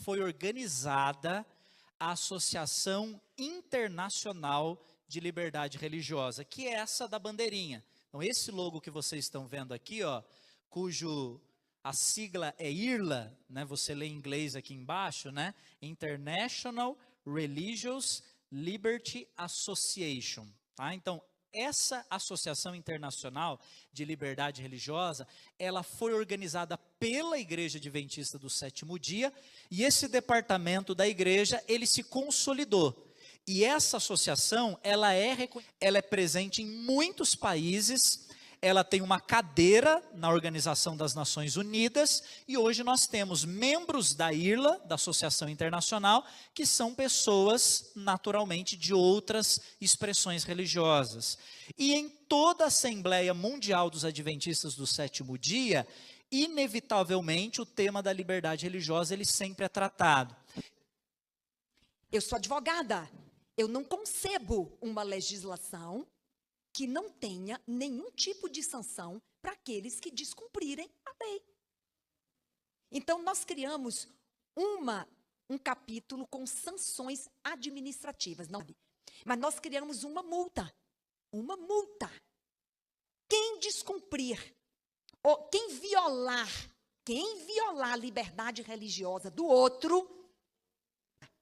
foi organizada a Associação Internacional de Liberdade Religiosa, que é essa da bandeirinha. Então, esse logo que vocês estão vendo aqui, ó, a sigla é IRLA, né? Você lê em inglês aqui embaixo, né? International Religious Liberty Association, tá? Então, essa Associação Internacional de Liberdade Religiosa, ela foi organizada pela Igreja Adventista do Sétimo Dia, e esse departamento da igreja, ele se consolidou. E essa associação, ela é presente em muitos países, ela tem uma cadeira na Organização das Nações Unidas, e hoje nós temos membros da IRLA, da Associação Internacional, que são pessoas, naturalmente, de outras expressões religiosas. E em toda a Assembleia Mundial dos Adventistas do Sétimo Dia, inevitavelmente, o tema da liberdade religiosa, ele sempre é tratado. Eu sou advogada, eu não concebo uma legislação que não tenha nenhum tipo de sanção para aqueles que descumprirem a lei. Então, nós criamos um capítulo com sanções administrativas, não, mas nós criamos uma multa. Uma multa. Quem descumprir, ou quem violar a liberdade religiosa do outro,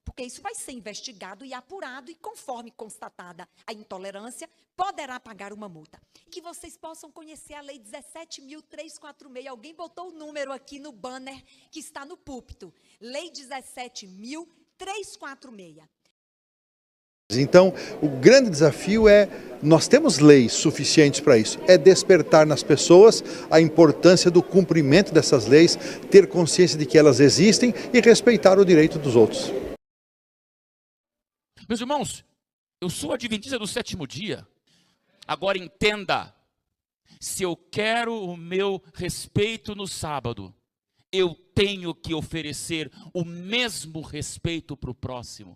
porque isso vai ser investigado e apurado, e conforme constatada a intolerância, poderá pagar uma multa. Que vocês possam conhecer a Lei 17.346. Alguém botou o número aqui no banner que está no púlpito. Lei 17.346. Então, o grande desafio nós temos leis suficientes para isso, é despertar nas pessoas a importância do cumprimento dessas leis, ter consciência de que elas existem e respeitar o direito dos outros. Meus irmãos, eu sou adventista do sétimo dia. Agora entenda, se eu quero o meu respeito no sábado, eu tenho que oferecer o mesmo respeito para o próximo.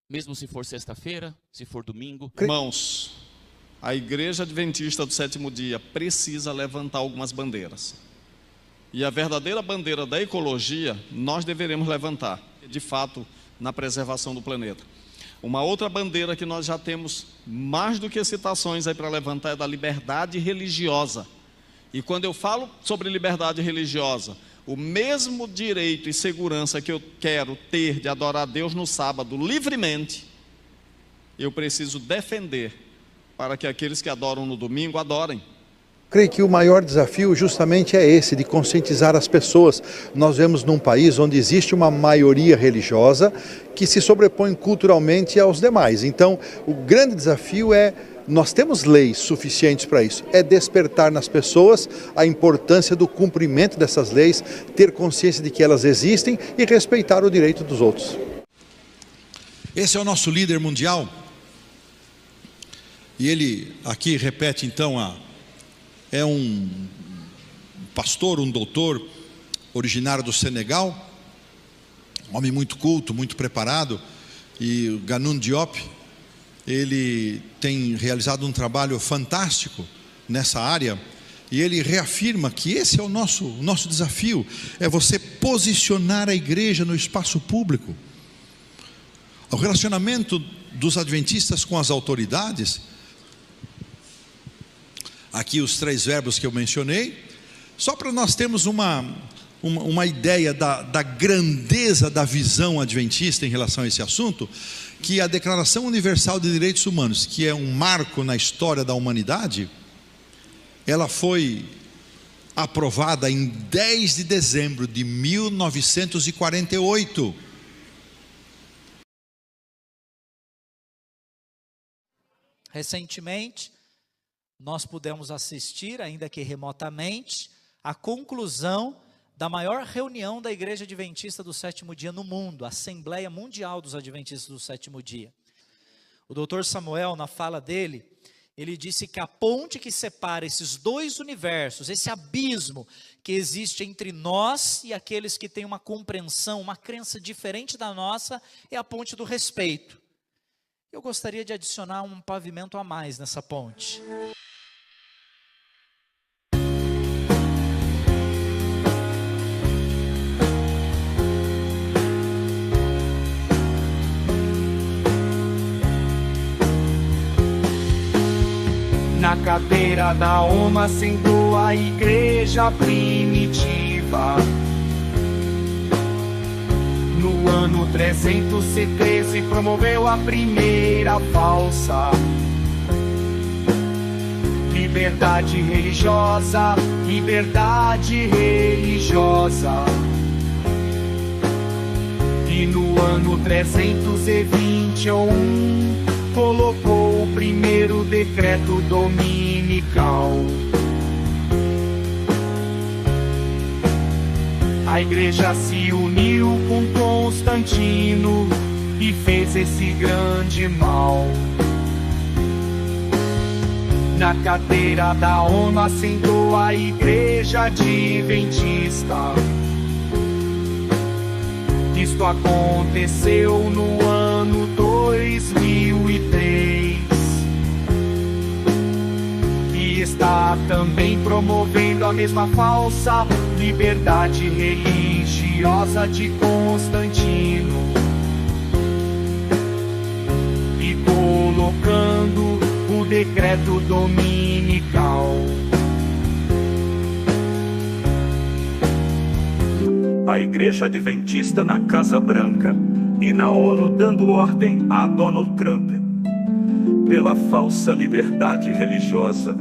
Mesmo se for sexta-feira, se for domingo. Irmãos, a Igreja Adventista do Sétimo Dia precisa levantar algumas bandeiras. E a verdadeira bandeira da ecologia, nós deveremos levantar, de fato, na preservação do planeta. Uma outra bandeira que nós já temos mais do que citações aí para levantar é da liberdade religiosa. E quando eu falo sobre liberdade religiosa, o mesmo direito e segurança que eu quero ter de adorar a Deus no sábado livremente, eu preciso defender para que aqueles que adoram no domingo adorem. Creio que o maior desafio justamente é esse, de conscientizar as pessoas. Nós vemos num país onde existe uma maioria religiosa que se sobrepõe culturalmente aos demais. Então, o grande desafio nós temos leis suficientes para isso, é despertar nas pessoas a importância do cumprimento dessas leis, ter consciência de que elas existem e respeitar o direito dos outros. Esse é o nosso líder mundial, e ele aqui repete então, é um pastor, um doutor, originário do Senegal, um homem muito culto, muito preparado, e o Ganoune Diop, ele tem realizado um trabalho fantástico nessa área, e ele reafirma que esse é o nosso desafio, é você posicionar a igreja no espaço público. O relacionamento dos adventistas com as autoridades, aqui os 3 verbos que eu mencionei, só para nós termos uma ideia da grandeza da visão adventista em relação a esse assunto, que a Declaração Universal de Direitos Humanos, que é um marco na história da humanidade, ela foi aprovada em 10 de dezembro de 1948. Recentemente, nós pudemos assistir, ainda que remotamente, a conclusão da maior reunião da Igreja Adventista do Sétimo Dia no mundo, a Assembleia Mundial dos Adventistas do Sétimo Dia. O Dr. Samuel, na fala dele, ele disse que a ponte que separa esses dois universos, esse abismo que existe entre nós e aqueles que têm uma compreensão, uma crença diferente da nossa, é a ponte do respeito. Eu gostaria de adicionar um pavimento a mais nessa ponte. cadeira da ONU assentou a igreja primitiva. No ano 313 promoveu a primeira falsa liberdade religiosa, liberdade religiosa. E no ano 321 colocou o primeiro decreto dominical. A igreja se uniu com Constantino e fez esse grande mal. Na cadeira da ONU assentou a igreja adventista. Isto aconteceu no ano 2003 e está também promovendo a mesma falsa liberdade religiosa de Constantino e colocando o decreto dominical. A Igreja Adventista na Casa Branca e na ONU dando ordem a Donald Trump pela falsa liberdade religiosa.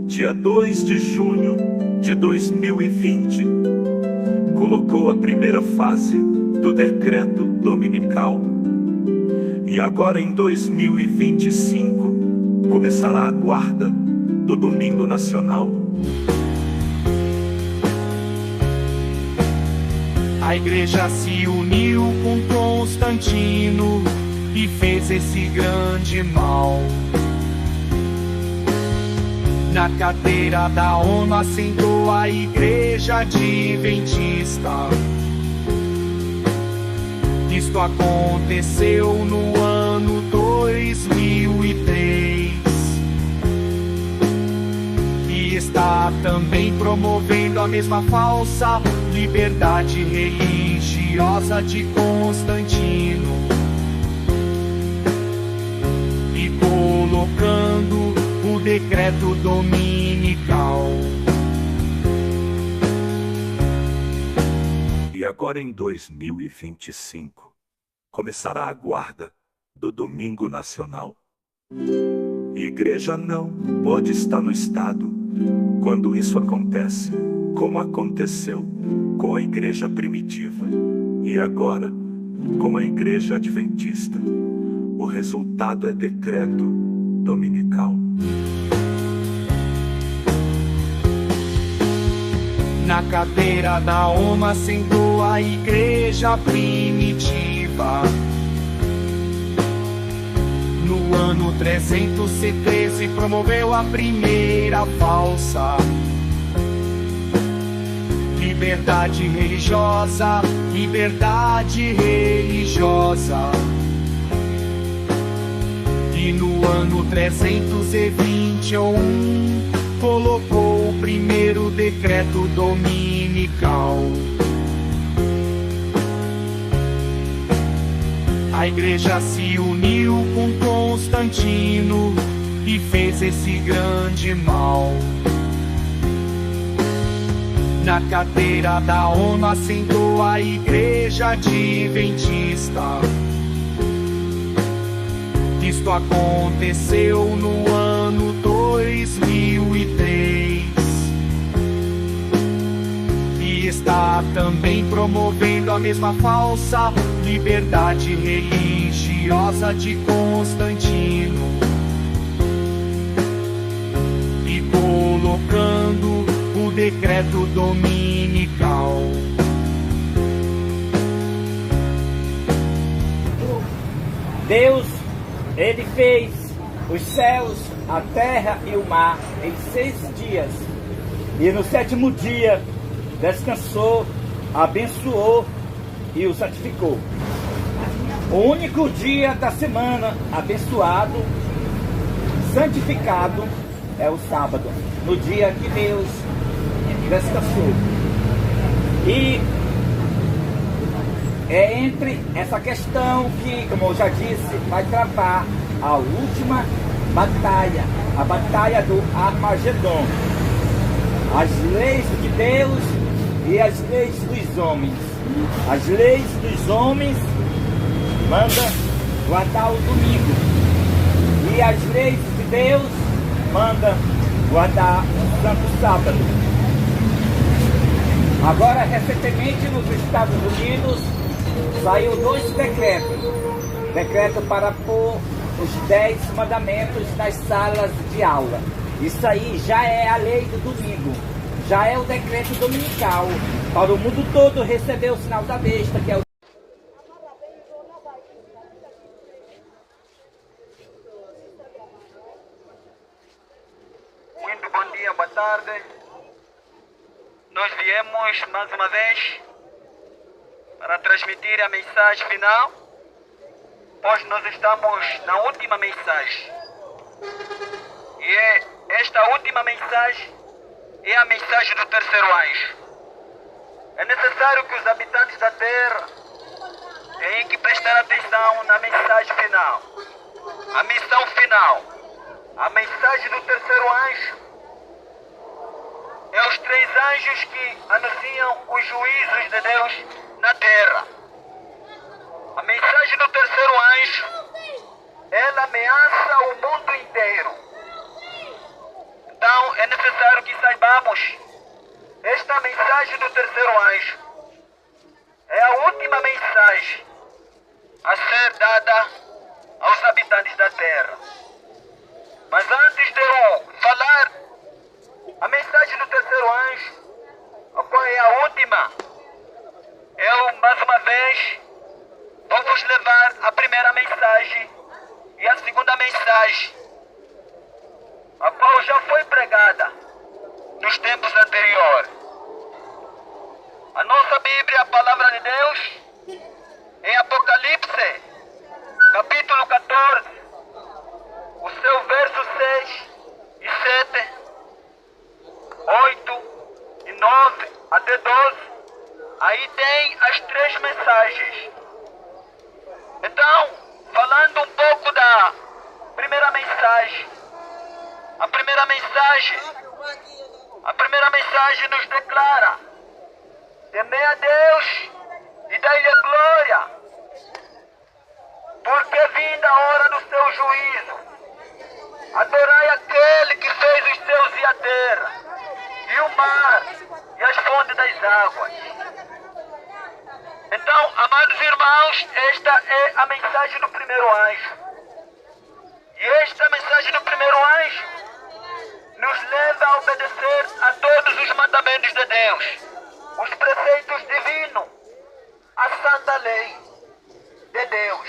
Dia 2 de junho de 2020, colocou a primeira fase do decreto dominical. E agora em 2025, começará a guarda do Domingo Nacional. A igreja se uniu com Constantino e fez esse grande mal. Na cadeira da ONU assentou a igreja adventista. Isto aconteceu no ano 2003 e está também promovendo a mesma falsa liberdade religiosa de Constantino e colocando o decreto dominical. E agora em 2025, começará a guarda do Domingo Nacional. Igreja não pode estar no Estado quando isso acontece, como aconteceu com a igreja primitiva e agora com a igreja adventista. O resultado é decreto dominical. Na cadeira da ONU assentou a igreja primitiva. No ano 313 promoveu a primeira falsa liberdade religiosa, liberdade religiosa. E no ano 321 colocou o primeiro decreto dominical. A igreja se uniu com Constantino e fez esse grande mal. Na cadeira da ONU assentou a igreja adventista. Isto aconteceu no ano 2003 e está também promovendo a mesma falsa liberdade religiosa de Constantino e colocando o decreto dominical. Deus, Ele fez os céus, a terra e o mar em 6 dias. E no 7º dia descansou, abençoou e o santificou. O único dia da semana abençoado, santificado, é o sábado, no dia que Deus descansou. E é entre essa questão que, como eu já disse, vai travar a última batalha, a batalha do Armagedon. As leis de Deus e as leis dos homens. As leis dos homens mandam guardar o domingo. E as leis de Deus mandam guardar o Santo Sábado. Agora, recentemente, nos Estados Unidos, saiu 2 decretos. Decreto para pôr os 10 mandamentos nas salas de aula. Isso aí já é a lei do domingo. Já é o decreto dominical. Para o mundo todo receber o sinal da besta, que é o... Muito bom dia, boa tarde. Nós viemos mais uma vez para transmitir a mensagem final, pois nós estamos na última mensagem. E esta última mensagem é a mensagem do terceiro anjo. É necessário que os habitantes da terra tenham que prestar atenção na mensagem final. A missão final. A mensagem do terceiro anjo é os 3 anjos que anunciam os juízos de Deus na terra. A mensagem do terceiro anjo, ela ameaça o mundo inteiro. Então é necessário que saibamos, esta mensagem do terceiro anjo é a última mensagem a ser dada aos habitantes da terra. Mas antes de eu falar a mensagem do terceiro anjo, qual é a última, eu mais uma vez vou vos levar a primeira mensagem e a segunda mensagem, a qual já foi pregada nos tempos anteriores. A nossa Bíblia, a Palavra de Deus, em Apocalipse, capítulo 14, o seu verso 6 e 7, 8 e 9 até 12, aí tem as 3 mensagens. Então, falando um pouco da primeira mensagem, a primeira mensagem nos declara: temei a Deus e dai-lhe glória, porque vinda a hora do seu juízo. Adorai aquele que fez os céus e a terra, e o mar, e as fontes das águas. Então, amados irmãos, esta é a mensagem do primeiro anjo. E esta mensagem do primeiro anjo nos leva a obedecer a todos os mandamentos de Deus, os preceitos divinos, a santa lei de Deus.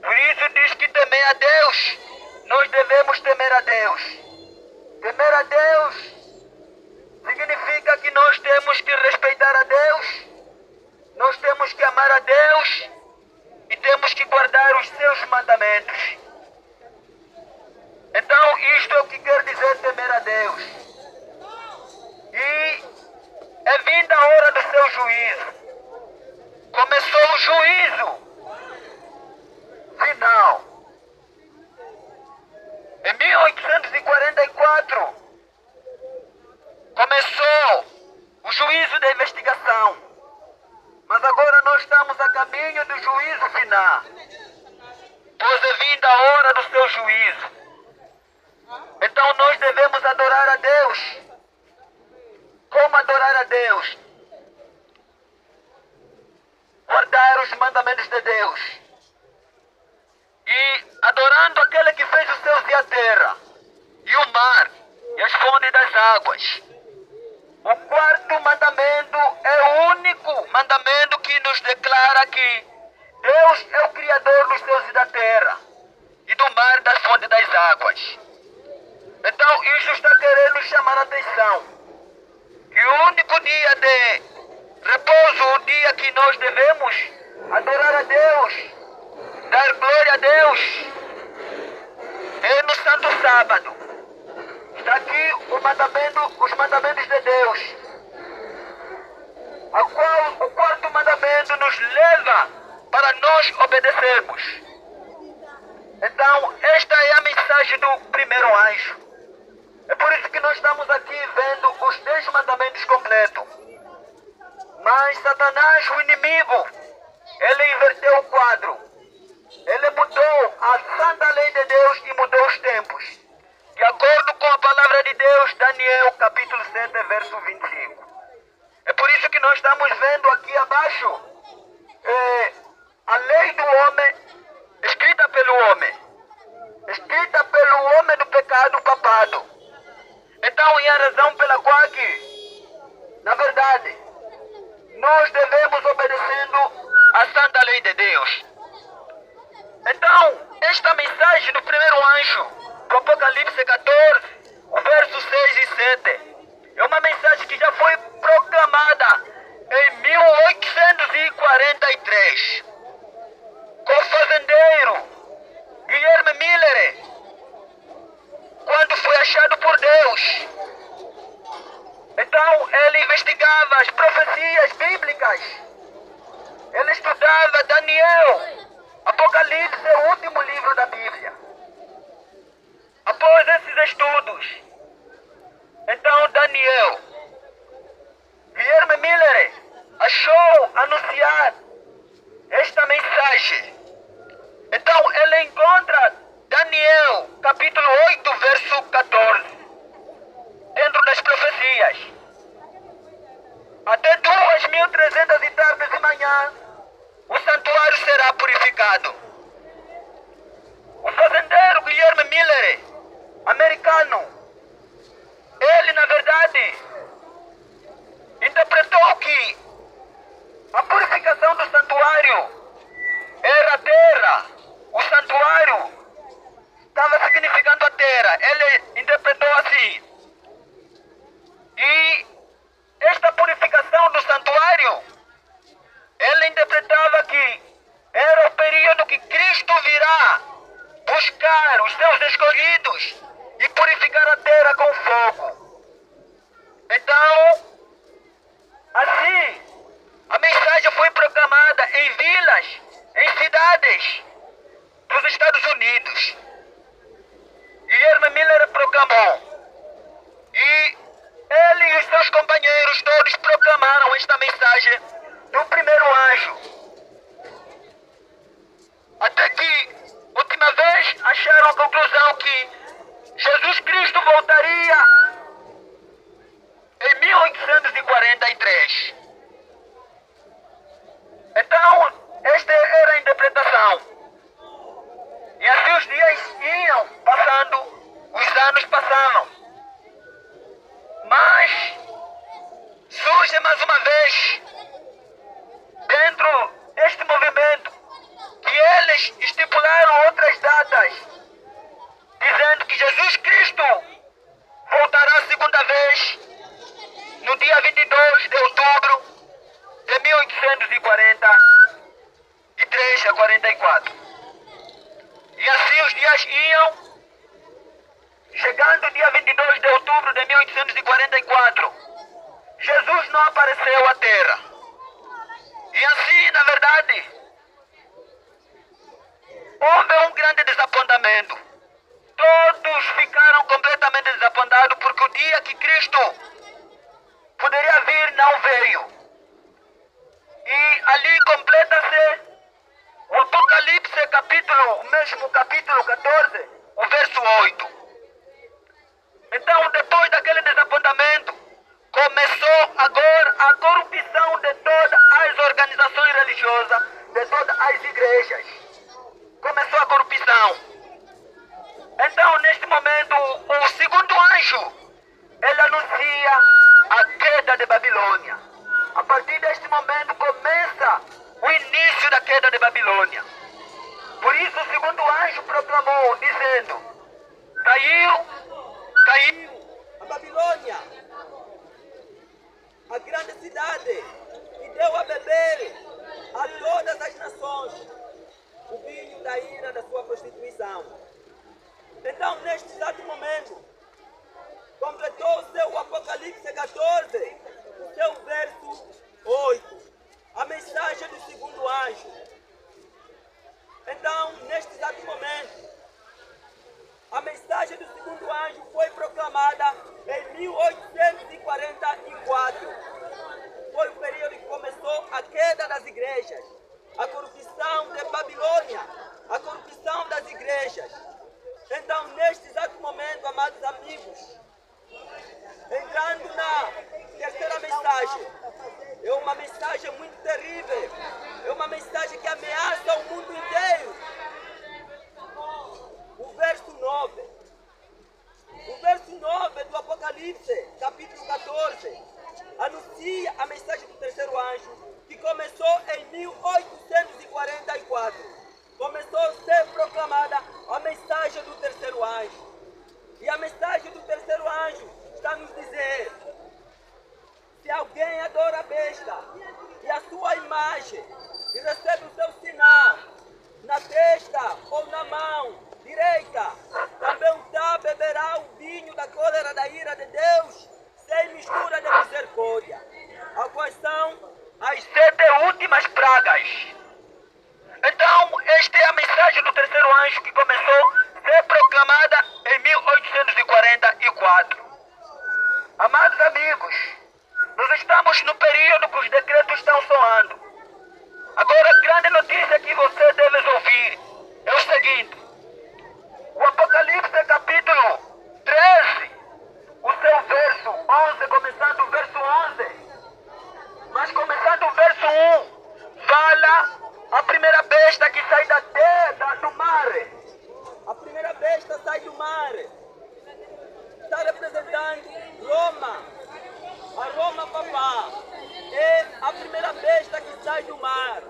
Por isso diz que temer a Deus, nós devemos temer a Deus. Temer a Deus significa que nós temos que respeitar a Deus, nós temos que amar a Deus e temos que guardar os seus mandamentos. Então, isto é o que quer dizer temer a Deus. E é vinda a hora do seu juízo. Começou o juízo final. Em 1844, começou o juízo da investigação. Mas agora nós estamos a caminho do juízo final. Pois é vinda a hora do seu juízo. Então nós devemos adorar a Deus. Como adorar a Deus? Guardar os mandamentos de Deus. E adorando aquele que fez os céus e a terra, e o mar, e as fontes das águas. O quarto mandamento é o único mandamento que nos declara que Deus é o Criador dos céus e da terra, e do mar, das fontes das águas. Então, isso está querendo chamar a atenção. Que o único dia de repouso, o dia que nós devemos adorar a Deus, dar glória a Deus, é no Santo Sábado. Está aqui os mandamentos de Deus, a qual o quarto mandamento nos leva para nós obedecermos. Então, esta é a mensagem do primeiro anjo. É por isso que nós estamos aqui vendo os 10 mandamentos completos. Mas Satanás, o inimigo, ele inverteu o quadro. Ele mudou a santa lei de Deus e mudou os tempos. De acordo com a palavra de Deus, Daniel capítulo 7, verso 25. É por isso que nós estamos vendo aqui abaixo a lei do homem, escrita pelo homem do pecado papado. Então, é a razão pela qual que, na verdade, nós devemos obedecendo a santa lei de Deus. Então, esta mensagem do primeiro anjo, do Apocalipse 14, o verso 6 e 7, é uma mensagem que já foi proclamada em 1843, com o fazendeiro Guilherme Miller, quando foi achado por Deus. Então, ele investigava as profecias bíblicas, ele estudava Daniel, Apocalipse é o último livro da Bíblia. Após esses estudos, então Daniel, Guilherme Miller, achou anunciar esta mensagem. Então ele encontra Daniel, capítulo 8, verso 14, dentro das profecias. Até 2.300 tardes de manhã, o santuário será purificado. O fazendeiro Guilherme Miller, americano, ele na verdade interpretou que a purificação do santuário era a terra. O santuário estava significando a terra. Ele interpretou assim. E esta purificação do santuário, ele interpretava que era o período que Cristo virá buscar os seus escolhidos e purificar a terra com fogo. Então, assim, a mensagem foi proclamada em vilas, em cidades dos Estados Unidos. Guilherme Miller proclamou. E ele e os seus companheiros todos proclamaram esta mensagem do primeiro anjo. Até que, última vez, acharam a conclusão que Jesus Cristo voltaria em 1843. Então, esta era a interpretação. E assim os dias iam passando, os anos passavam. Mas surge mais uma vez, dentro deste movimento, que eles estipularam outras datas, dizendo que Jesus Cristo voltará a segunda vez no dia 22 de outubro de 1843 a 44. E assim os dias iam, chegando o dia 22 de outubro de 1844, Jesus não apareceu à terra. E assim, na verdade, houve um grande desapontamento. Todos ficaram completamente desapontados porque o dia que Cristo poderia vir não veio. E ali completa-se o Apocalipse o mesmo capítulo 14, o verso 8. Então, depois daquele desapontamento, começou agora a corrupção de todas as organizações religiosas, de todas as igrejas. Começou a corrupção. Então, neste momento, o segundo anjo, ele anuncia a queda de Babilônia. A partir deste momento começa o início da queda de Babilônia. Por isso o segundo anjo proclamou, dizendo: caiu a Babilônia, a grande cidade, e deu a beber a todas as nações o vinho da ira da sua prostituição. Então, neste exato momento, completou-se o Apocalipse 14, o seu verso 8, a mensagem do segundo anjo. Então, neste exato momento, das igrejas, a corrupção de Babilônia, a corrupção das igrejas. Então, neste exato momento, amados amigos, entrando na terceira mensagem, é uma mensagem muito terrível, é uma mensagem que ameaça o mundo inteiro. O verso 9. O verso 9 do Apocalipse, capítulo 14, anuncia a mensagem do terceiro anjo, que começou em 1844. Começou a ser proclamada a mensagem do terceiro anjo. E a mensagem do terceiro anjo está nos dizer: se alguém adora a besta e a sua imagem, e recebe o seu sinal na testa ou na mão direita, também beberá o vinho da cólera da ira de Deus, sem mistura de misericórdia. A quais são as 7 últimas pragas. Então, esta é a mensagem do terceiro anjo que começou a ser proclamada em 1844. Amados amigos, nós estamos no período que os decretos estão soando. Agora, a grande notícia que você deve ouvir é o seguinte: o Apocalipse capítulo 13, o seu verso 11, começando o verso 11, mas começando o verso 1, fala a primeira besta que sai da terra, do mar. A primeira besta sai do mar. Está representando Roma. A Roma papá é a primeira besta que sai do mar.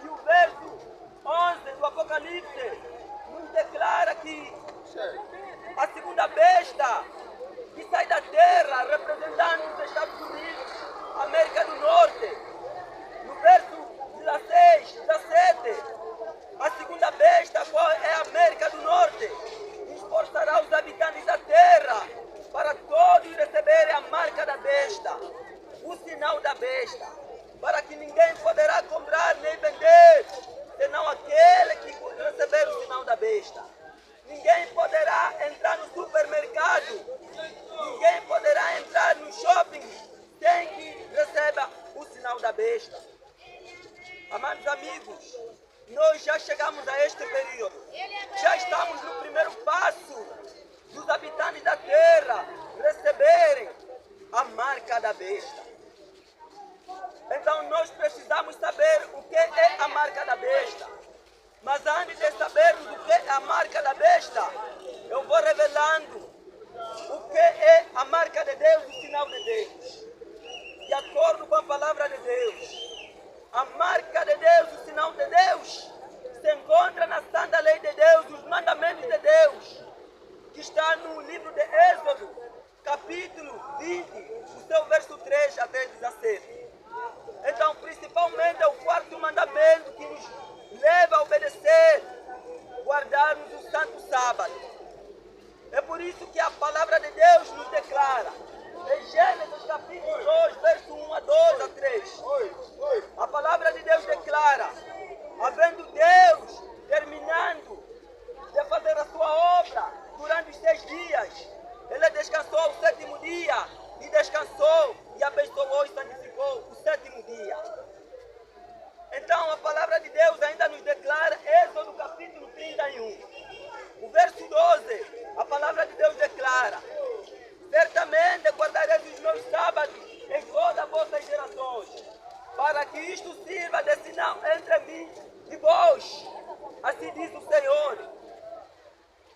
E o verso 11 do Apocalipse nos declara que a segunda besta que sai da terra, representando os Estados Unidos, América do Norte. No verso 16, 17, a segunda besta, qual é a América do Norte, esforçará os habitantes da terra para todos receberem a marca da besta, o sinal da besta, para que ninguém poderá comprar nem vender, senão aquele que receber o sinal da besta. Ninguém poderá entrar no supermercado, ninguém poderá entrar no shopping sem que receba o sinal da besta. Amados amigos, nós já chegamos a este período. Já estamos no primeiro passo dos habitantes da terra receberem a marca da besta. Então nós precisamos saber o que é a marca da besta. Mas antes de sabermos o que é a marca da besta, eu vou revelando o que é a marca de Deus, o sinal de Deus. De acordo com a palavra de Deus, a marca de Deus, o sinal de Deus, se encontra na santa lei de Deus, os mandamentos de Deus, que está no livro de Êxodo, capítulo 20, o seu verso 3 até 17. Então, principalmente, é o quarto mandamento que nos leva a obedecer, guardarmos o santo sábado. É por isso que a palavra de Deus nos declara, em Gênesis capítulo 2, verso 1 a 2 a 3. A palavra de Deus declara, havendo Deus terminando de fazer a sua obra durante os 6 dias, Ele descansou ao 7º dia, e descansou e abençoou e santificou o 7º dia. Então a palavra de Deus ainda nos declara, Êxodo capítulo 31, o verso 12, a palavra de Deus declara, certamente guardareis os meus sábados em todas as vossas gerações, para que isto sirva de sinal entre mim e vós. Assim diz o Senhor.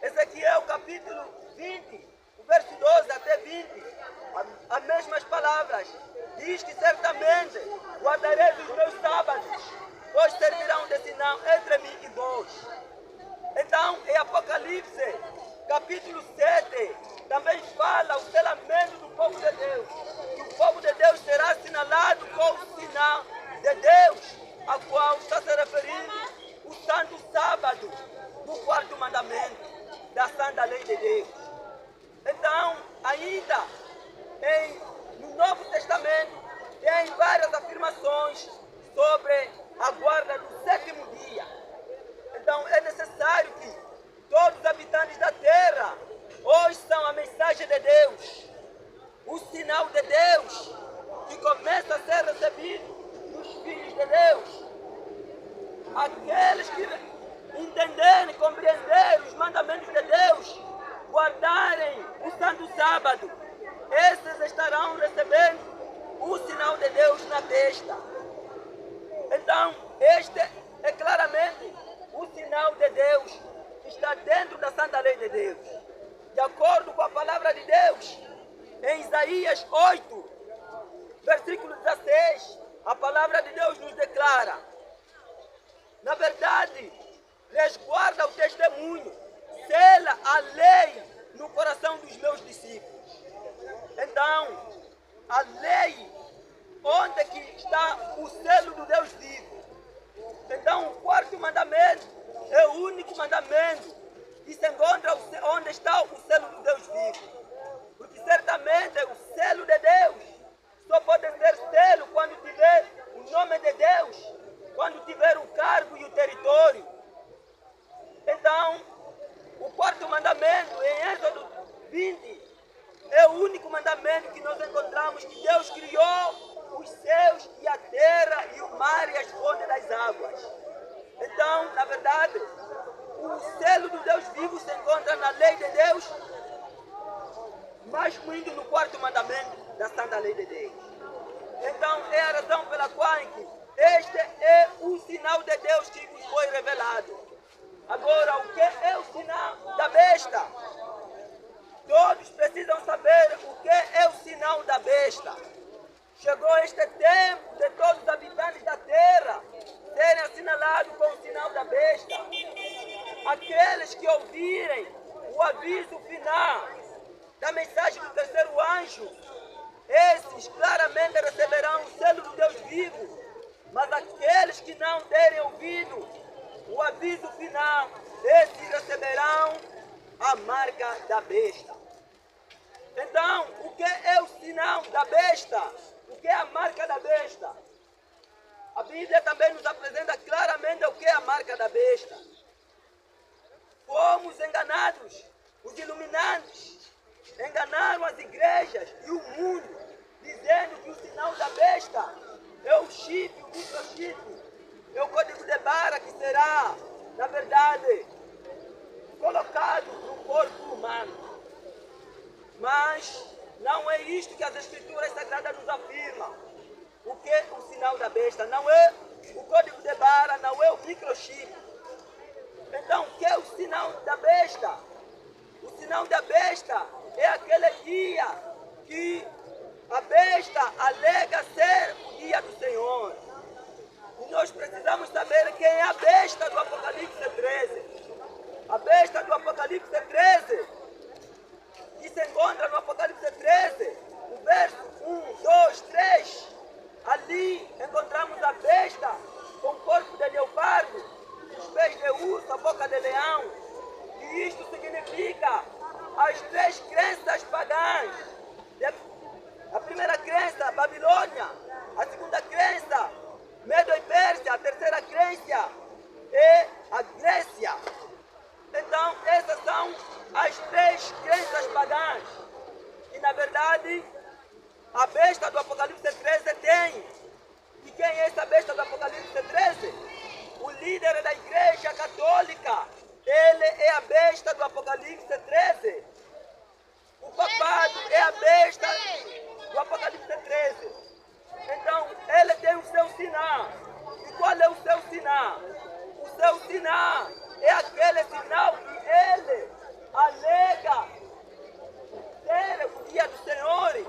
Ezequiel capítulo 20, o verso 12 até 20, as mesmas palavras. Diz que certamente guardareis os meus sábados, pois servirão de sinal entre mim e vós. Então, em Apocalipse capítulo 7, também fala o selamento do povo de Deus. Que o povo de Deus será assinalado com o sinal de Deus, a qual está se referindo o santo sábado do quarto mandamento da santa lei de Deus. Então, ainda no Novo Testamento, tem várias afirmações sobre a guarda do 7º dia. Então, é necessário que todos os habitantes da terra ouçam a mensagem de Deus, o sinal de Deus, que começa a ser recebido nos filhos compreender os mandamentos de Deus, guardarem o santo sábado, esses estarão recebendo o sinal de Deus na testa. Então, este é claramente o sinal de Deus que está dentro da santa lei de Deus. De acordo com a palavra de Deus, em Isaías 8, versículo 16, a palavra de Deus nos declara: na verdade, resguarda o testemunho, sela a lei no coração dos meus discípulos. Então, a lei, onde é que está o selo do Deus vivo? Então, o quarto mandamento é o único mandamento que se encontra onde está o selo do Deus vivo. Porque certamente o selo de Deus só pode ser selo quando tiver o nome de Deus, quando tiver o cargo e o território. Então, o quarto mandamento, em Êxodo 20, é o único mandamento que nós encontramos que Deus criou os céus e a terra e o mar e as fontes das águas. Então, na verdade, o selo do Deus vivo se encontra na lei de Deus, mas muito no quarto mandamento da santa lei de Deus. Então, é a razão pela qual este é o sinal de Deus que nos foi revelado. Agora, o que é o sinal da besta? Todos precisam saber o que é o sinal da besta. Chegou este tempo de todos os habitantes da terra serem assinalados com o sinal da besta. Aqueles que ouvirem o aviso final da mensagem do terceiro anjo, esses claramente receberão o selo do Deus vivo. Mas aqueles que não terem ouvido o aviso final, esses receberão a marca da besta. Então, o que é o sinal da besta? O que é a marca da besta? A Bíblia também nos apresenta claramente o que é a marca da besta. Fomos enganados, os iluminantes enganaram as igrejas e o mundo, dizendo que o sinal da besta é o chip, o microchip, é o código de barra que será, na verdade, colocado no corpo humano. Mas não é isto que as Escrituras Sagradas nos afirmam. O que é o sinal da besta? Não é o código de barra, não é o microchip. Então, o que é o sinal da besta? O sinal da besta é aquele dia que a besta alega ser o dia do Senhor. E nós precisamos saber quem é a besta do Apocalipse 13. A besta do Apocalipse 13, que se encontra no Apocalipse 13, o verso 1, 2, 3. Ali encontramos a besta com o corpo de leopardo, os pés de urso, a boca de leão. E isto significa as três crenças pagãs. A primeira crença, Babilônia. A segunda crença, Medo e Pérsia. A terceira crença é a Grécia. Então, essas são as três crenças pagãs. E, na verdade, a besta do Apocalipse 13 tem. E quem é essa besta do Apocalipse 13? O líder da Igreja Católica. Ele é a besta do Apocalipse 13. O papado é a besta do Apocalipse 13. Então, ele tem o seu sinal. E qual é o seu sinal? O seu sinal é aquele sinal que ele alega ser o dia do Senhor.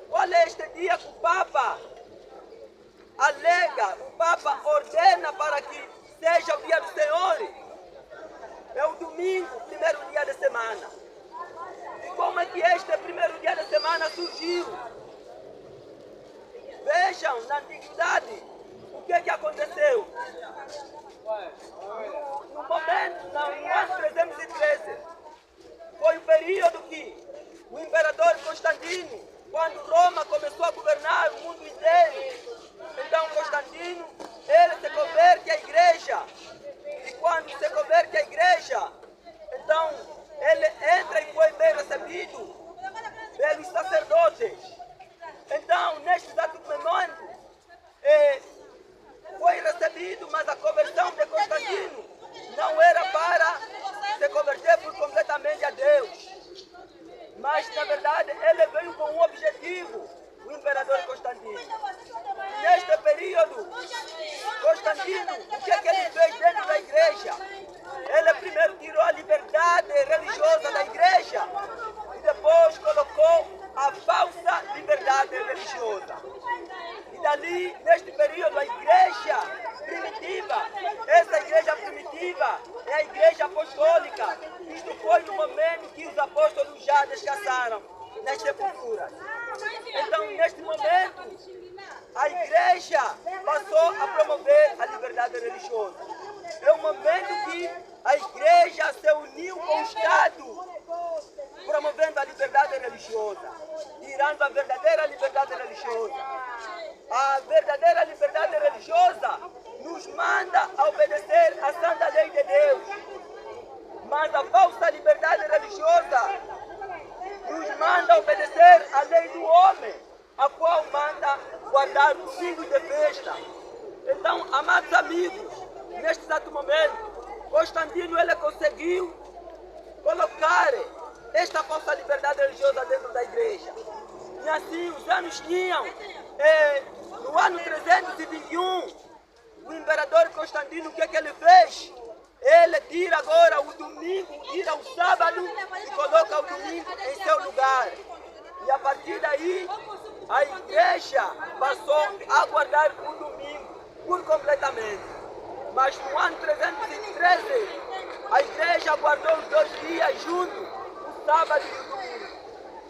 Qual é este dia que o Papa alega, o Papa ordena para que seja o dia do Senhor? É o domingo, primeiro dia da semana. E como é que este primeiro dia da semana surgiu? Vejam, na antiguidade, o que aconteceu? No momento, no ano 313, foi o período que o imperador Constantino, quando Roma começou a governar o mundo inteiro, então Constantino, ele se converte à igreja. E quando se converte à igreja, então ele entra e foi bem recebido pelos sacerdotes. Então, neste exato momento, foi recebido, mas a conversão de Constantino não era para Constantino, o que ele fez dentro da igreja? Ele primeiro tirou a liberdade religiosa da igreja e depois colocou a falsa liberdade religiosa. E dali, neste período, a igreja primitiva, essa igreja primitiva é a igreja apostólica. Isto foi no momento que os apóstolos já descansaram nas sepulturas. Então, neste momento, a igreja passou a promover a liberdade religiosa. É um momento que a igreja se uniu com o Estado, promovendo a liberdade religiosa, tirando a verdadeira liberdade religiosa. A verdadeira liberdade religiosa nos manda a obedecer à santa lei de Deus. Mas a falsa liberdade religiosa nos manda a obedecer à lei do homem, a qual manda guardar o domingo de festa. Então, amados amigos, neste exato momento, Constantino ele conseguiu colocar esta falsa liberdade religiosa dentro da igreja. E assim, os anos tinham, no ano 321, o imperador Constantino, o que ele fez? Ele tira agora o domingo, tira o sábado e coloca o domingo em seu lugar. E a partir daí, a igreja passou a guardar o domingo por completamente. Mas no ano 313, a igreja guardou os 2 dias juntos, o sábado e o domingo.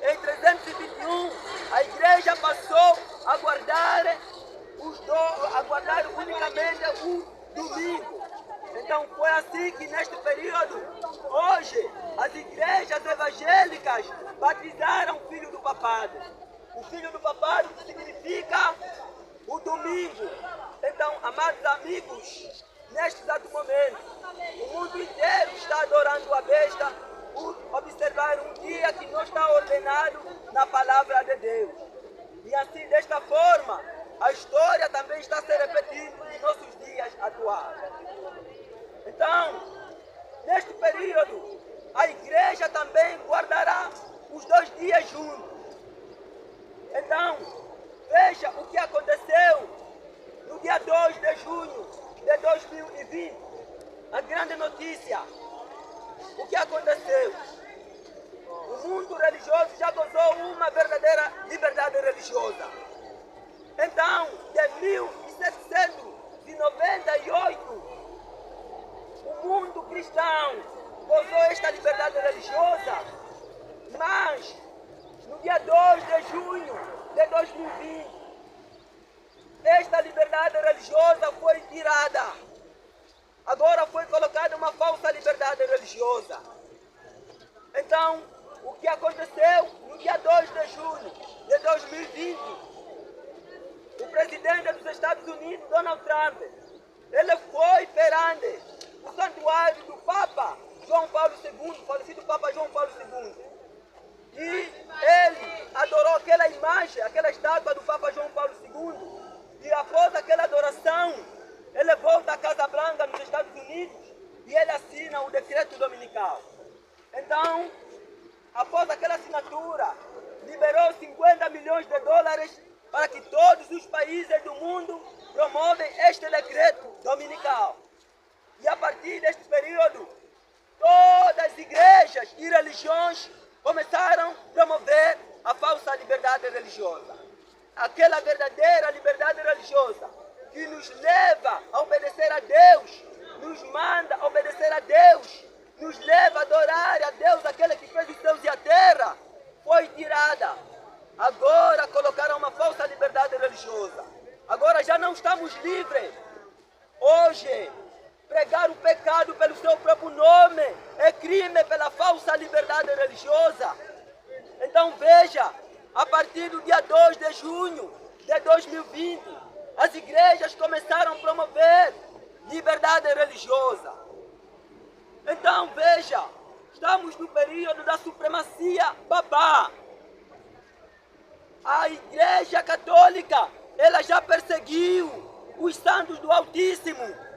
Em 321, a igreja passou a guardar unicamente o domingo. Então foi assim que neste período, hoje, as igrejas evangélicas batizaram o filho do papado. O filho do papado significa o domingo. Então, amados amigos, neste exato momento, o mundo inteiro está adorando a besta por observar um dia que não está ordenado na palavra de Deus. E assim, desta forma, a história também está se repetindo nos nossos dias atuais. Então, neste período, a igreja também guardará os 2 dias juntos. Então, veja o que aconteceu no dia 2 de junho de 2020. A grande notícia. O que aconteceu? O mundo religioso já gozou uma verdadeira liberdade religiosa. Então, de 1798, o mundo cristão gozou esta liberdade religiosa, mas no dia 2 de junho de 2020, esta liberdade religiosa foi tirada. Agora foi colocada uma falsa liberdade religiosa. Então, o que aconteceu no dia 2 de junho de 2020, o presidente dos Estados Unidos, Donald Trump, ele foi perante o santuário do Papa João Paulo II, falecido Papa João Paulo II. E ele adorou aquela imagem, aquela estátua do Papa João Paulo II. E após aquela adoração, ele volta à Casa Branca nos Estados Unidos e ele assina o decreto dominical. Então, após aquela assinatura, liberou 50 milhões de dólares para que todos os países do mundo promovem este decreto dominical. E a partir deste período, todas as igrejas e religiões começaram a promover a falsa liberdade religiosa. Aquela verdadeira liberdade religiosa que nos leva a obedecer a Deus, nos manda a obedecer a Deus, nos leva a adorar a Deus, aquele que fez os céus e a terra, foi tirada. Agora colocaram uma falsa liberdade religiosa. Agora já não estamos livres. Hoje, pregar o pecado pelo seu próprio nome é crime pela falsa liberdade religiosa. Então veja, a partir do dia 2 de junho de 2020, as igrejas começaram a promover liberdade religiosa. Então veja, estamos no período da supremacia babá. A Igreja Católica, ela já perseguiu os santos do Altíssimo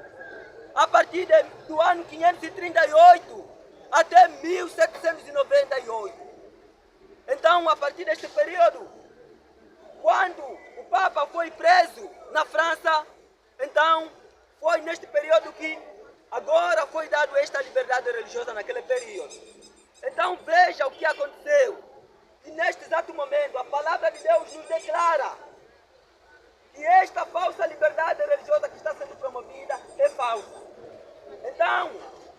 a partir do ano 538 até 1798. Então, a partir deste período, quando o Papa foi preso na França, então foi neste período que agora foi dado esta liberdade religiosa naquele período. Então veja o que aconteceu. E neste exato momento a palavra de Deus nos declara que esta falsa liberdade religiosa que está sendo promovida é falsa. Então,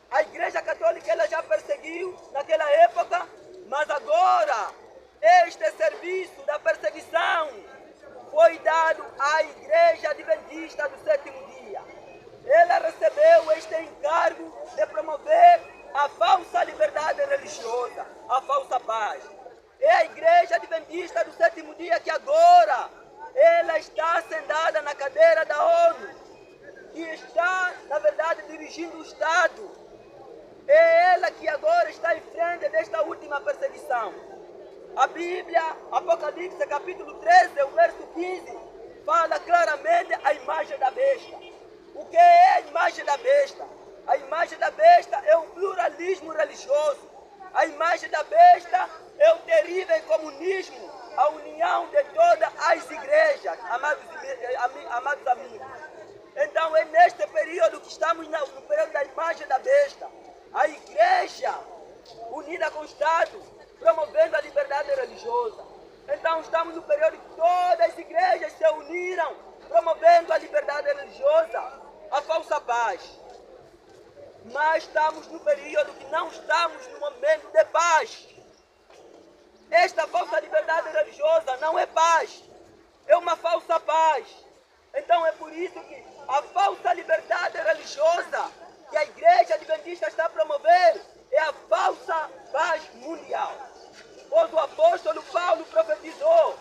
a Igreja Católica ela já perseguiu naquela época, mas agora este serviço da perseguição foi dado à Igreja Adventista do Sétimo Dia. Ela recebeu este encargo de promover a falsa liberdade religiosa, a falsa paz. É a Igreja Adventista do Sétimo Dia que agora ela está sentada na cadeira da ONU e está, na verdade, dirigindo o Estado. É ela que agora está em frente desta última perseguição. A Bíblia, Apocalipse capítulo 13, o verso 15, fala claramente a imagem da besta. O que é a imagem da besta? A imagem da besta é o pluralismo religioso. A imagem da besta é o terrível comunismo, a união de todas as igrejas, amados amigos. Então é neste período que estamos no período da imagem da besta. A igreja unida com o Estado, promovendo a liberdade religiosa. Então estamos no período que todas as igrejas se uniram, promovendo a liberdade religiosa, a falsa paz. Mas estamos no período que não estamos no momento de paz. Esta falsa liberdade religiosa não é paz, é uma falsa paz. Então é por isso que a falsa liberdade religiosa que a Igreja Adventista está a promover é a falsa paz mundial. Pois o apóstolo Paulo profetizou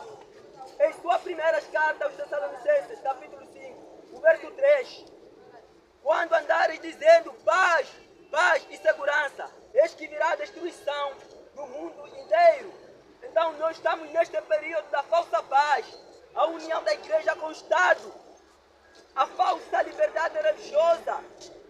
em sua primeira carta aos Tessalonicenses, capítulo 5, o verso 3. Quando andares dizendo paz, paz e segurança, eis que virá a destruição do mundo inteiro. Então nós estamos neste período da falsa paz, a união da igreja com o Estado. A falsa liberdade religiosa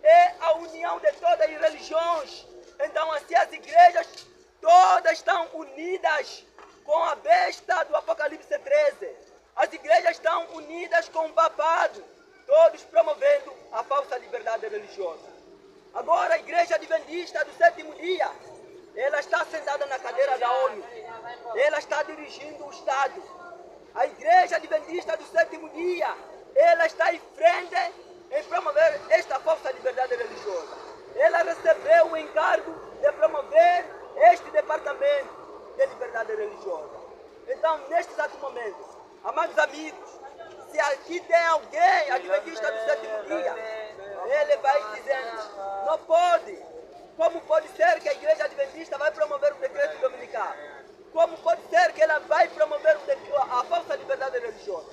é a união de todas as religiões. Então assim as igrejas todas estão unidas com a besta do Apocalipse 13. As igrejas estão unidas com o papado, todos promovendo a falsa liberdade religiosa. Agora a Igreja Adventista do Sétimo Dia, ela está sentada na cadeira da ONU, ela está dirigindo o Estado. A Igreja Adventista do Sétimo Dia, ela está em frente em promover esta falsa liberdade religiosa. Ela recebeu o encargo de promover este departamento de liberdade religiosa. Então, neste exato momento, amados amigos, se aqui tem alguém adventista do sétimo dia, ele vai dizendo, não pode. Como pode ser que a Igreja Adventista vai promover o decreto dominical? Como pode ser que ela vai promover a falsa liberdade religiosa?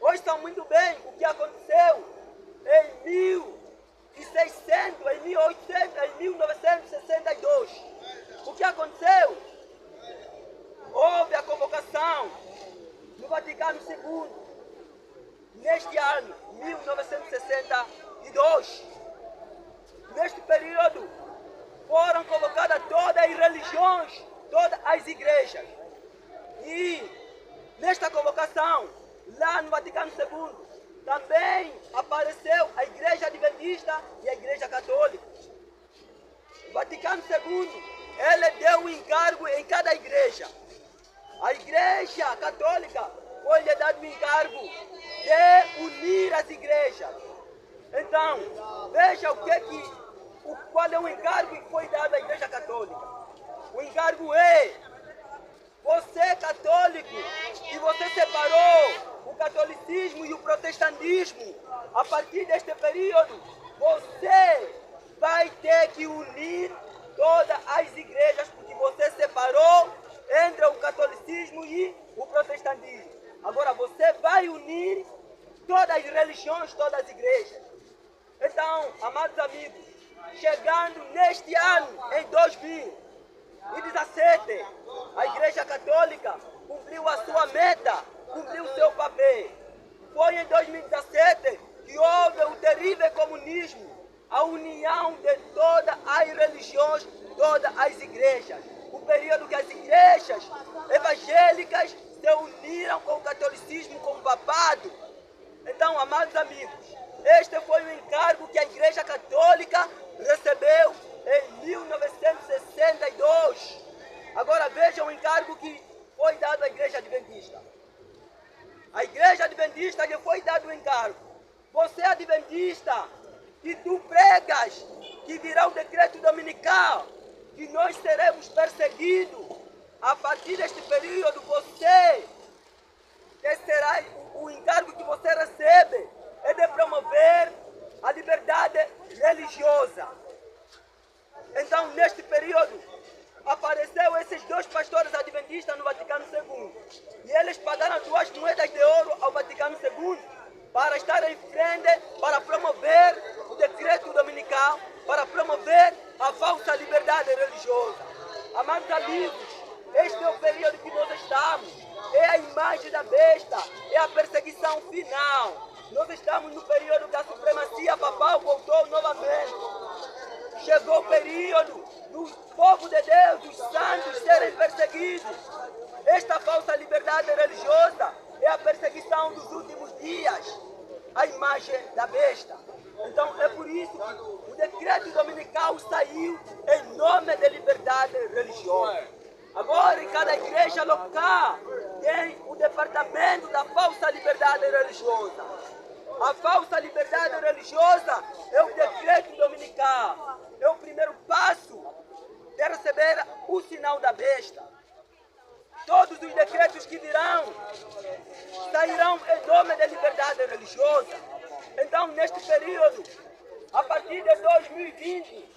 Hoje estão muito bem o que aconteceu em 1962. O que aconteceu? Houve a convocação no Vaticano II, neste ano, 1962. Neste período, foram convocadas todas as religiões, todas as igrejas. E nesta convocação, lá no Vaticano II, também apareceu a Igreja Adventista e a Igreja Católica. O Vaticano II, ele deu um encargo em cada igreja. A Igreja Católica foi-lhe dado o encargo de unir as igrejas. Então, veja qual é o encargo que foi dado à Igreja Católica. O encargo é, você católico, que você separou o catolicismo e o protestantismo, a partir deste período, você vai ter que unir todas as igrejas, porque você separou entre o catolicismo e o protestantismo. Agora você vai unir todas as religiões, todas as igrejas. Então, amados amigos, chegando neste ano, em 2017, a Igreja Católica cumpriu a sua meta, cumpriu o seu papel. Foi em 2017 que houve o terrível comunismo, a união de todas as religiões, todas as igrejas. O período que as igrejas evangélicas se uniram com o catolicismo, com o papado. Então, amados amigos, este foi o encargo que a Igreja Católica recebeu em 1962. Agora vejam o encargo que foi dado à Igreja Adventista. A Igreja Adventista lhe foi dado o encargo. Você Adventista, que tu pregas que virá o decreto dominical, que nós seremos perseguidos, a partir deste período você, que será o encargo que você recebe, é de promover a liberdade religiosa. Então, neste período, apareceu esses dois pastores adventistas no Vaticano II. E eles pagaram 2 moedas de ouro ao Vaticano II para estar em frente, para promover o decreto dominical, para promover a falsa liberdade religiosa. Amados amigos, este é o período que nós estamos. É a imagem da besta, é a perseguição final. Nós estamos no período da supremacia papal, voltou novamente. Chegou o período do povo de Deus, dos santos serem perseguidos. Esta falsa liberdade religiosa é a perseguição dos últimos dias, a imagem da besta. Então é por isso que o decreto dominical saiu em nome de liberdade religiosa. Agora, em cada igreja local, tem o departamento da falsa liberdade religiosa. A falsa liberdade religiosa é o decreto dominical. É o primeiro passo de receber o sinal da besta. Todos os decretos que virão sairão em nome da liberdade religiosa. Então, neste período, a partir de 2020,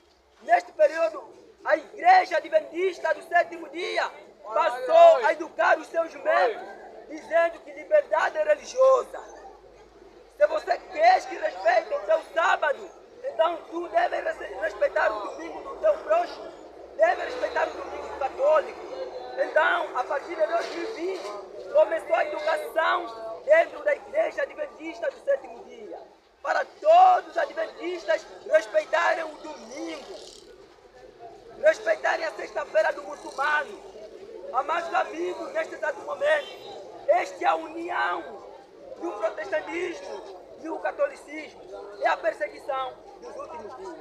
neste período, a Igreja Adventista do Sétimo Dia passou a educar os seus membros, dizendo que liberdade religiosa. Se você quer que respeite o seu sábado, então tu deve respeitar o domingo do teu próximo, deve respeitar o domingo católico. Então, a partir de 2020, começou a educação dentro da Igreja Adventista do Sétimo Dia, para todos os adventistas respeitarem o domingo, respeitarem a sexta-feira do muçulmano. Amados amigos, neste exato momento, esta é a união do protestantismo e o catolicismo, é a perseguição dos últimos dias.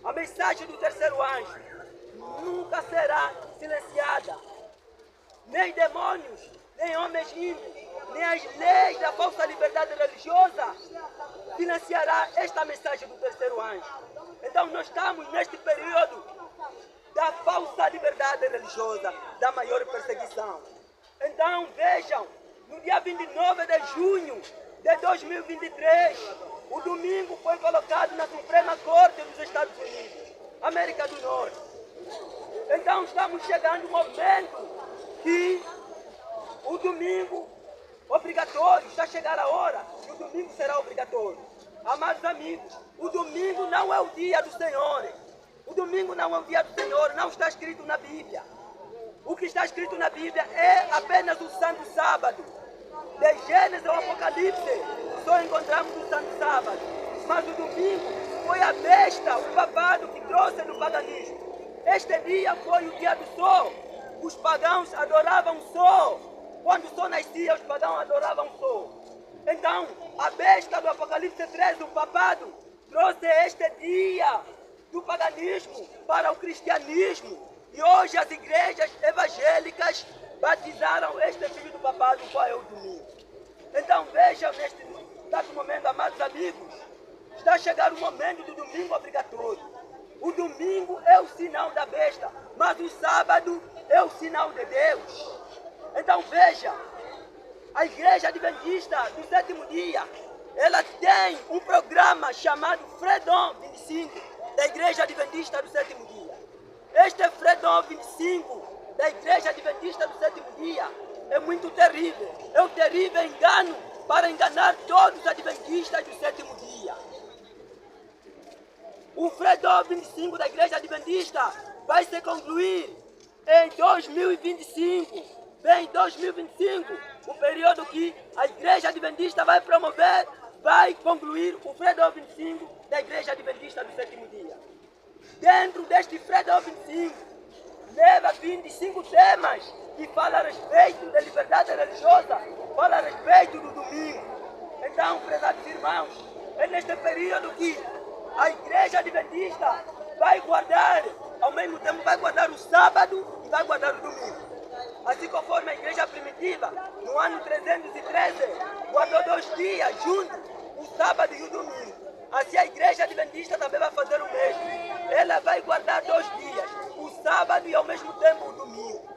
A mensagem do terceiro anjo nunca será silenciada. Nem demônios, nem homens ímpios, nem as leis da falsa liberdade religiosa silenciará esta mensagem do terceiro anjo. Então nós estamos neste período da falsa liberdade religiosa, da maior perseguição. Então vejam, no dia 29 de junho de 2023, o domingo foi colocado na Suprema Corte dos Estados Unidos, América do Norte. Então estamos chegando um momento que o domingo obrigatório, está chegando a hora que o domingo será obrigatório. Amados amigos, o domingo não é o dia do Senhor. O domingo não é o dia do Senhor, não está escrito na Bíblia. O que está escrito na Bíblia é apenas o Santo Sábado. De Gênesis ao Apocalipse, só encontramos o Santo Sábado. Mas o domingo foi a besta, o papado que trouxe do paganismo. Este dia foi o dia do sol. Os pagãos adoravam o sol. Quando o sol nascia, os pagãos adoravam o sol. Então, a besta do Apocalipse 13, o papado, trouxe este dia do paganismo para o cristianismo. E hoje as igrejas evangélicas batizaram este filho do papado, qual é o domingo. Então vejam neste exato momento, amados amigos, está chegando o momento do domingo obrigatório. O domingo é o sinal da besta, mas o sábado é o sinal de Deus. Então veja, a Igreja Adventista do Sétimo Dia, ela tem um programa chamado Freedom 25, da Igreja Adventista do Sétimo Dia. Este Freedom 25 da Igreja Adventista do Sétimo Dia é muito terrível. É um terrível engano para enganar todos os adventistas do Sétimo Dia. O Freedom 25 da Igreja Adventista vai se concluir em 2025. Bem, 2025, o período que a Igreja Adventista vai promover, vai concluir o Freedom 25 da Igreja Adventista do Sétimo Dia. Dentro deste Freedom 25, leva 25 temas que falam a respeito da liberdade religiosa, falam a respeito do domingo. Então, prezados irmãos, é neste período que a igreja adventista vai guardar, ao mesmo tempo vai guardar o sábado e vai guardar o domingo. Assim conforme a igreja primitiva, no ano 313, guardou 2 dias juntos, o sábado e o domingo. Assim a igreja adventista também vai fazer o mesmo. Ela vai guardar 2 dias, o sábado e ao mesmo tempo o domingo.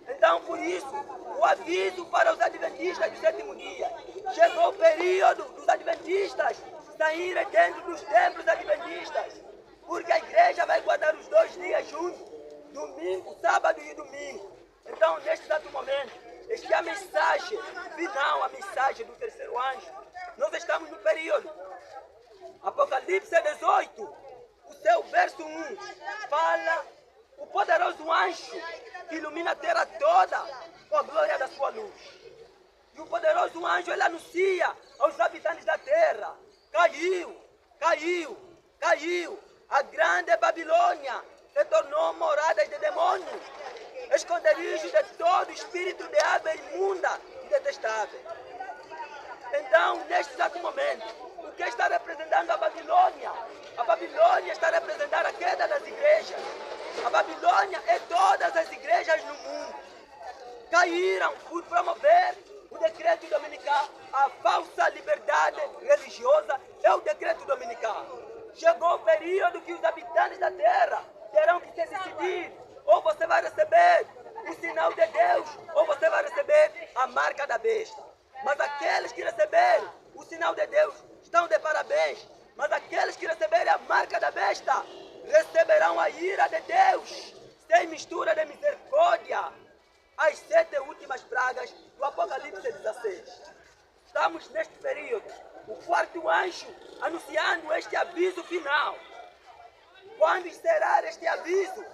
Então, por isso, o aviso para os adventistas do 7º dia. Chegou o período dos adventistas saírem dentro dos templos adventistas, porque a igreja vai guardar os 2 dias juntos, domingo, sábado e domingo. Então, neste exato momento, esta é a mensagem final, a mensagem do 3º anjo. Nós estamos no período. Apocalipse 18, o seu verso 1, fala o poderoso anjo que ilumina a terra toda com a glória da sua luz. E o poderoso anjo, ele anuncia aos habitantes da terra: caiu, caiu, caiu. A grande Babilônia se tornou morada de demônios, esconderijo de todo espírito de ave imunda e detestável. Então, neste exato momento, o que está representando a Babilônia? A Babilônia está representando a queda das igrejas. A Babilônia é todas as igrejas no mundo. Caíram por promover o decreto dominical. A falsa liberdade religiosa é o decreto dominical. Chegou o período que os habitantes da terra terão que se decidir: ou você vai receber o sinal de Deus, ou você vai receber a marca da besta. Mas aqueles que receberem o sinal de Deus estão de parabéns. Mas aqueles que receberem a marca da besta receberão a ira de Deus, sem mistura de misericórdia. As 7 últimas pragas do Apocalipse 16. Estamos neste período, o 4º anjo anunciando este aviso final. Quando encerrar este aviso,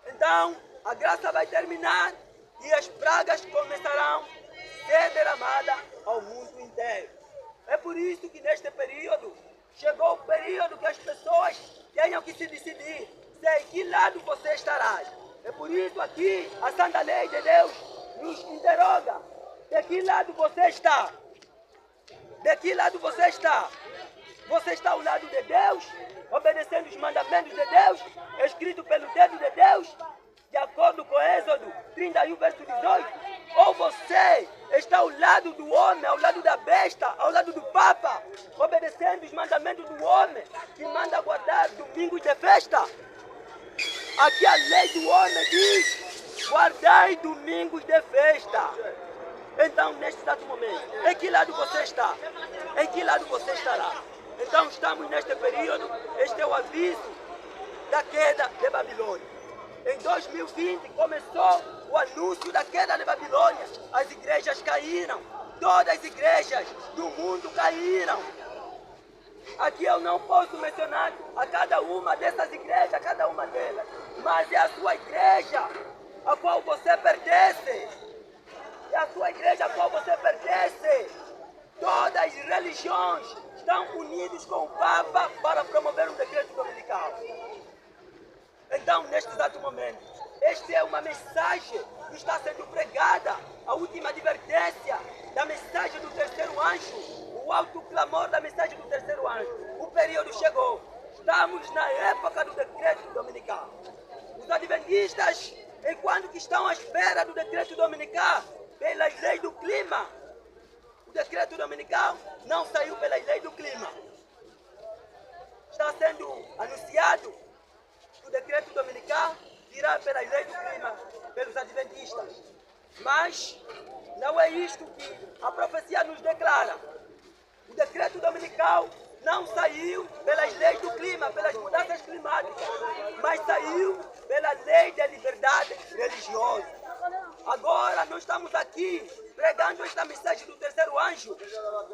então a graça vai terminar e as pragas começarão a ser derramadas ao mundo inteiro. É por isso que neste período, chegou o período que as pessoas tenham que se decidir se em que lado você estará. É por isso aqui a Santa Lei de Deus nos interroga: de que lado você está? De que lado você está? Você está ao lado de Deus, obedecendo os mandamentos de Deus, escrito pelo dedo de Deus, de acordo com Êxodo 31, verso 18? Ou você está ao lado do homem, ao lado da besta, ao lado do Papa, obedecendo os mandamentos do homem, que manda guardar domingos de festa? Aqui a lei do homem diz: guardai domingos de festa. Então, neste exato momento, em que lado você está? Em que lado você estará? Então, estamos neste período. Este é o aviso da queda de Babilônia. Em 2020 começou o anúncio da queda de Babilônia. As igrejas caíram. Todas as igrejas do mundo caíram. Aqui eu não posso mencionar a cada uma dessas igrejas, a cada uma delas. Mas é a sua igreja a qual você pertence. É a sua igreja a qual você pertence. Todas as religiões estão unidas com o Papa para promover um decreto dominical. Então, neste exato momento, esta é uma mensagem que está sendo pregada, a última advertência da mensagem do 3º anjo, o alto clamor da mensagem do 3º anjo. O período chegou. Estamos na época do decreto dominical. Os adventistas, enquanto que estão à espera do decreto dominical, pelas leis do clima, o decreto dominical não saiu pelas leis do clima. Está sendo anunciado que o decreto dominical virá pelas leis do clima, pelos adventistas. Mas não é isto que a profecia nos declara. O decreto dominical não saiu pelas leis do clima, pelas mudanças climáticas, mas saiu pela lei da liberdade religiosa. Agora nós estamos aqui pregando esta mensagem do 3º anjo.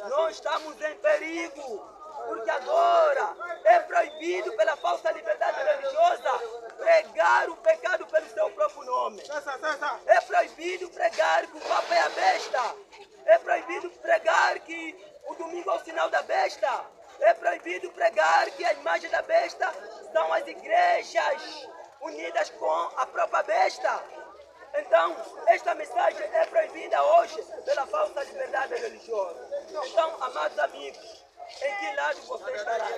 Nós estamos em perigo, porque agora é proibido pela falsa liberdade religiosa pregar o pecado pelo seu próprio nome. É proibido pregar que o Papa é a besta. É proibido pregar que o domingo é o sinal da besta. É proibido pregar que a imagem da besta são as igrejas unidas com a própria besta. Então, esta mensagem é proibida hoje pela falsa liberdade religiosa. Então, amados amigos, em que lado você estará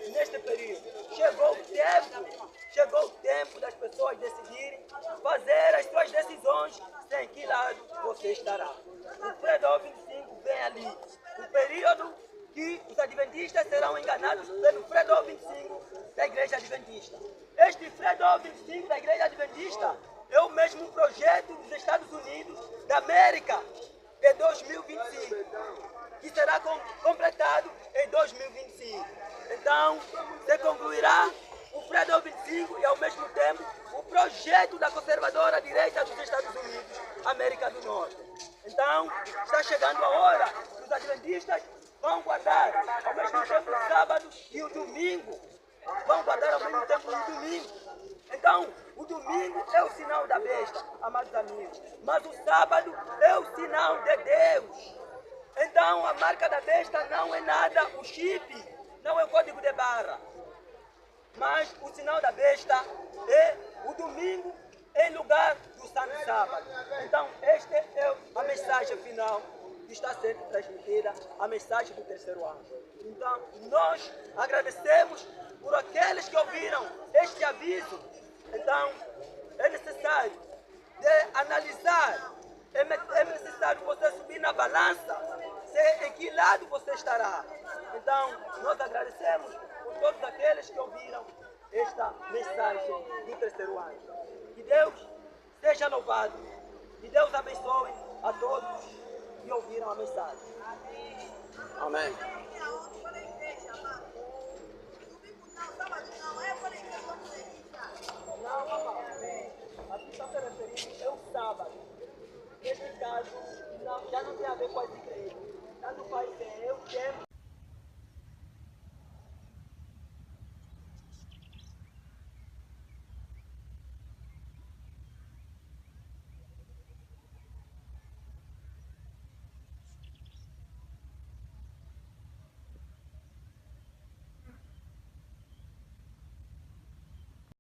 neste período? Chegou o tempo das pessoas decidirem fazer as suas decisões em que lado você estará. O Fredo 25 vem ali, o período que os adventistas serão enganados pelo Fredo 25 da Igreja Adventista. Este Fredo 25 da Igreja Adventista é o mesmo projeto dos Estados Unidos da América de 2025. Que será completado em 2025. Então, se concluirá o Fredo 25 e, ao mesmo tempo, o projeto da conservadora direita dos Estados Unidos, América do Norte. Então, está chegando a hora que os adventistas vão guardar ao mesmo tempo o sábado e o domingo. Vão guardar ao mesmo tempo o domingo. Então, o domingo é o sinal da besta, amados amigos. Mas o sábado é o sinal de Deus. Então, a marca da besta não é nada o chip, não é o código de barra. Mas o sinal da besta é o domingo em lugar do santo sábado. Então, esta é a mensagem final que está sendo transmitida, a mensagem do terceiro anjo. Então, nós agradecemos por aqueles que ouviram este aviso. Então, é necessário de analisar, é necessário você subir na balança, em que lado você estará. Então, nós agradecemos por todos aqueles que ouviram esta mensagem do terceiro anjo. Que Deus seja louvado, que Deus abençoe a todos que ouviram a mensagem. Amém. Não, amado. Aqui está se referindo é o sábado. Neste caso, já não tem a ver com as igrejas. Tanto faz ser eu, tempo